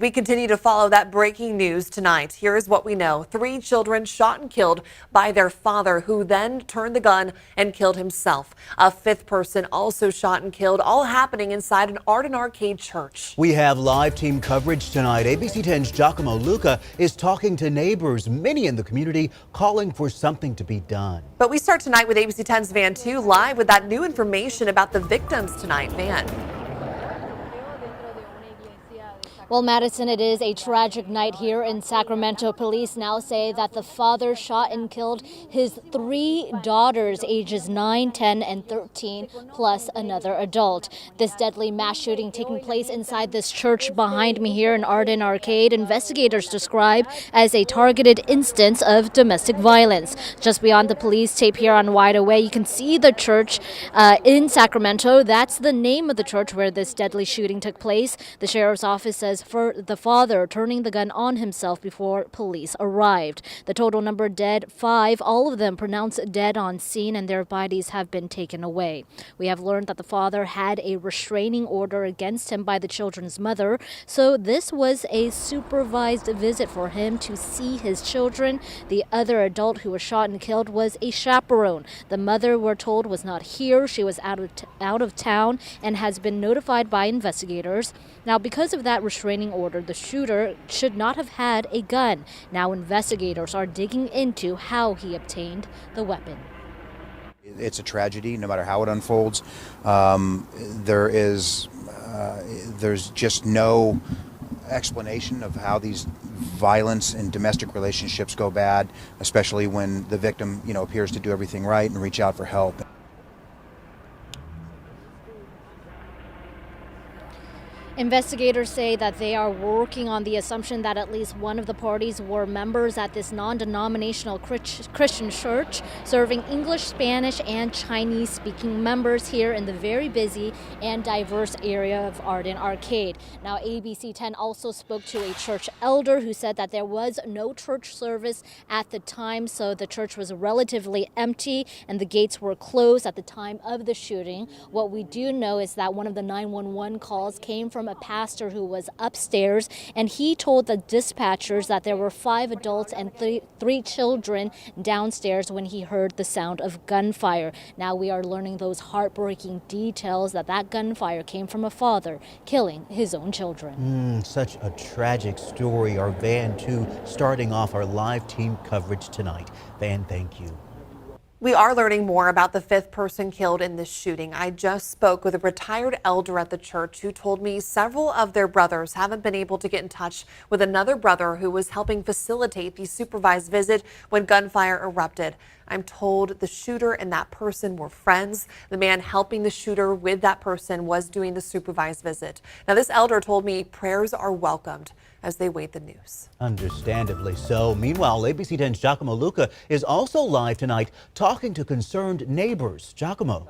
We continue to follow that breaking news tonight. Here is what we know. 3 children shot and killed by their father, who then turned the gun and killed himself. A 5th person also shot and killed, all happening inside an art and arcade church. We have live team coverage tonight. ABC 10's Giacomo Luca is talking to neighbors, many in the community calling for something to be done. But we start tonight with ABC 10's Van 2 live with that new information about the victims tonight. Van. Well, Madison, it is a tragic night here in Sacramento. Police now say that the father shot and killed his 3 daughters, ages 9, 10, and 13, plus another adult. This deadly mass shooting taking place inside this church behind me here in Arden Arcade, investigators describe as a targeted instance of domestic violence. Just beyond the police tape here on Wyda Way, you can see the church in Sacramento. That's the name of the church where this deadly shooting took place. The sheriff's office says for the father turning the gun on himself before police arrived. The total number dead, 5, all of them pronounced dead on scene, and their bodies have been taken away. We have learned that the father had a restraining order against him by the children's mother, so this was a supervised visit for him to see his children. The other adult who was shot and killed was a chaperone. The mother, we're told, was not here. She was out of town and has been notified by investigators. Now, because of that restraining order, the shooter should not have had a gun. Now investigators are digging into how he obtained the weapon. It's a tragedy, no matter how it unfolds. There's just no explanation of how these violence and domestic relationships go bad, especially when the victim, appears to do everything right and reach out for help. Investigators say that they are working on the assumption that at least one of the parties were members at this non-denominational Christian church, serving English, Spanish, and Chinese-speaking members here in the very busy and diverse area of Arden Arcade. Now, ABC 10 also spoke to a church elder who said that there was no church service at the time, so the church was relatively empty and the gates were closed at the time of the shooting. What we do know is that one of the 911 calls came from a pastor who was upstairs, and he told the dispatchers that there were 5 adults and 3 children downstairs when he heard the sound of gunfire. Now we are learning those heartbreaking details that gunfire came from a father killing his own children. Such a tragic story. Our Van 2 starting off our live team coverage tonight. Van, thank you. We are learning more about the 5th person killed in this shooting. I just spoke with a retired elder at the church who told me several of their brothers haven't been able to get in touch with another brother who was helping facilitate the supervised visit when gunfire erupted. I'm told the shooter and that person were friends. The man helping the shooter with that person was doing the supervised visit. Now, this elder told me prayers are welcomed as they wait the news. Understandably so. Meanwhile, ABC 10's Giacomo Luca is also live tonight talking to concerned neighbors. Giacomo.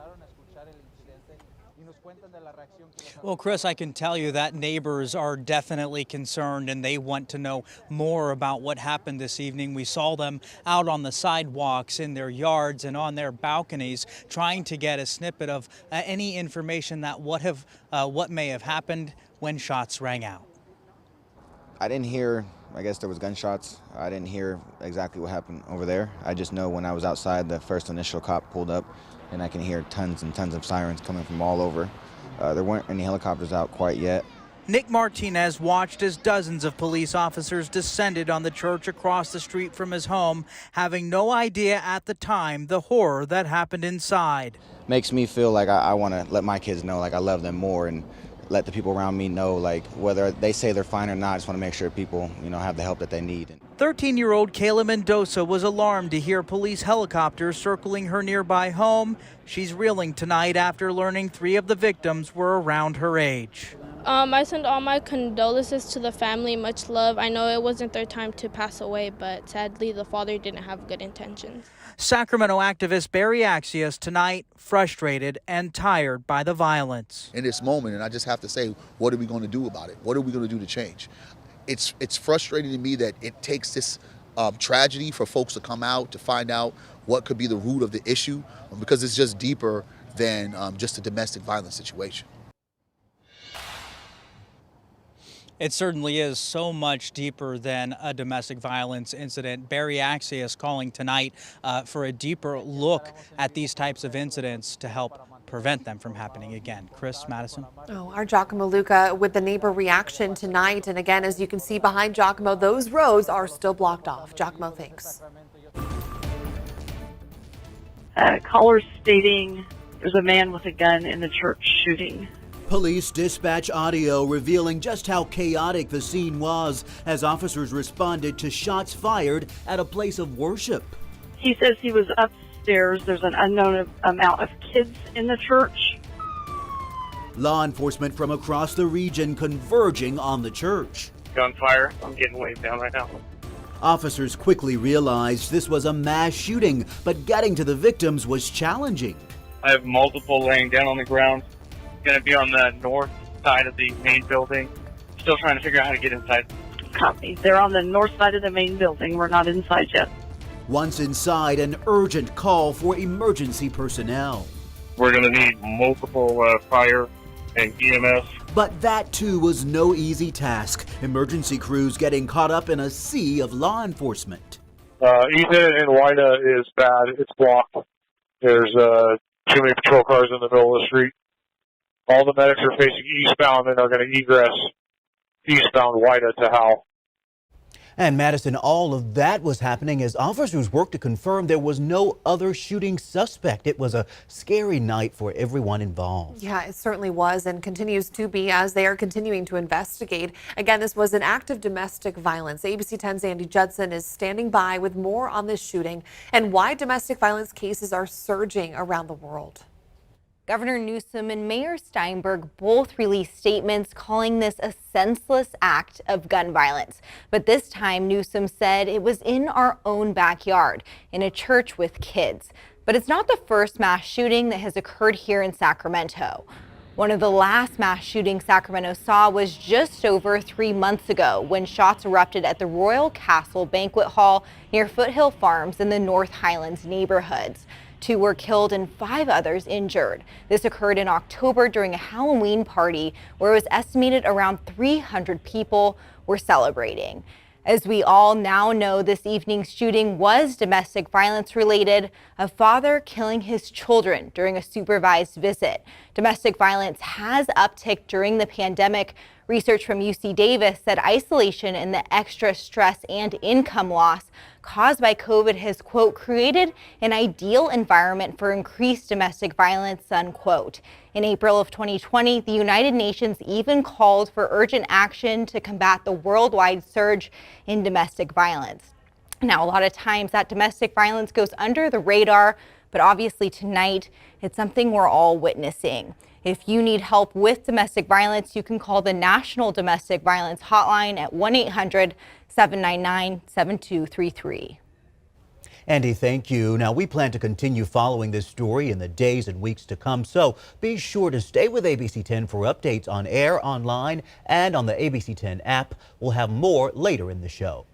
Well, Chris, I can tell you that neighbors are definitely concerned and they want to know more about what happened this evening. We saw them out on the sidewalks, in their yards, and on their balconies trying to get a snippet of any information that what may have happened when shots rang out. I didn't hear, I guess there was gunshots. I didn't hear exactly what happened over there. I just know when I was outside, the first initial cop pulled up, and I can hear tons and tons of sirens coming from all over. There weren't any helicopters out quite yet. Nick Martinez watched as dozens of police officers descended on the church across the street from his home, having no idea at the time the horror that happened inside. Makes me feel like I want to let my kids know, like, I love them more, and let the people around me know, like, whether they say they're fine or not, I just want to make sure people, have the help that they need. 13-year-old Kayla Mendoza was alarmed to hear police helicopters circling her nearby home. She's reeling tonight after learning 3 of the victims were around her age. I send all my condolences to the family, much love. I know it wasn't their time to pass away, but sadly the father didn't have good intentions. Sacramento activist Barry Axios tonight frustrated and tired by the violence. In this moment, and I just have to say, what are we going to do about it? What are we going to do to change? It's frustrating to me that it takes this tragedy for folks to come out to find out what could be the root of the issue, because it's just deeper than just a domestic violence situation. It certainly is so much deeper than a domestic violence incident. Barry Axius calling tonight for a deeper look at these types of incidents to help prevent them from happening again. Chris, Madison. Oh, our Giacomo Luca with the neighbor reaction tonight. And again, as you can see behind Giacomo, those roads are still blocked off. Giacomo, thanks. Callers stating there's a man with a gun in the church shooting. Police dispatch audio revealing just how chaotic the scene was as officers responded to shots fired at a place of worship. He says he was upstairs. There's an unknown amount of kids in the church. Law enforcement from across the region converging on the church. Gunfire. I'm getting waved down right now. Officers quickly realized this was a mass shooting, but getting to the victims was challenging. I have multiple laying down on the ground. Going to be on the north side of the main building. Still trying to figure out how to get inside. Copy. They're on the north side of the main building. We're not inside yet. Once inside, an urgent call for emergency personnel. We're going to need multiple fire and EMS. But that too was no easy task. Emergency crews getting caught up in a sea of law enforcement. Ethan and Wyda is bad. It's blocked. There's too many patrol cars in the middle of the street. All the medics are facing eastbound and are going to egress eastbound Wyda to Howell. And Madison, all of that was happening as officers worked to confirm there was no other shooting suspect. It was a scary night for everyone involved. Yeah, it certainly was and continues to be as they are continuing to investigate. Again, this was an act of domestic violence. ABC 10's Andy Judson is standing by with more on this shooting and why domestic violence cases are surging around the world. Governor Newsom and Mayor Steinberg both released statements calling this a senseless act of gun violence. But this time, Newsom said it was in our own backyard, in a church with kids. But it's not the first mass shooting that has occurred here in Sacramento. One of the last mass shootings Sacramento saw was just over 3 months ago when shots erupted at the Royal Castle Banquet Hall near Foothill Farms in the North Highlands neighborhoods. 2 were killed and 5 others injured. This occurred in October during a Halloween party where it was estimated around 300 people were celebrating. As we all now know, this evening's shooting was domestic violence related, a father killing his children during a supervised visit. Domestic violence has upticked during the pandemic. Research from UC Davis said isolation and the extra stress and income loss caused by COVID has, quote, created an ideal environment for increased domestic violence, unquote. In April of 2020, the United Nations even called for urgent action to combat the worldwide surge in domestic violence. Now, a lot of times that domestic violence goes under the radar, but obviously tonight it's something we're all witnessing. If you need help with domestic violence, you can call the National Domestic Violence Hotline at 1-800-799-7233. Andy, thank you. Now, we plan to continue following this story in the days and weeks to come, so be sure to stay with ABC 10 for updates on air, online, and on the ABC 10 app. We'll have more later in the show.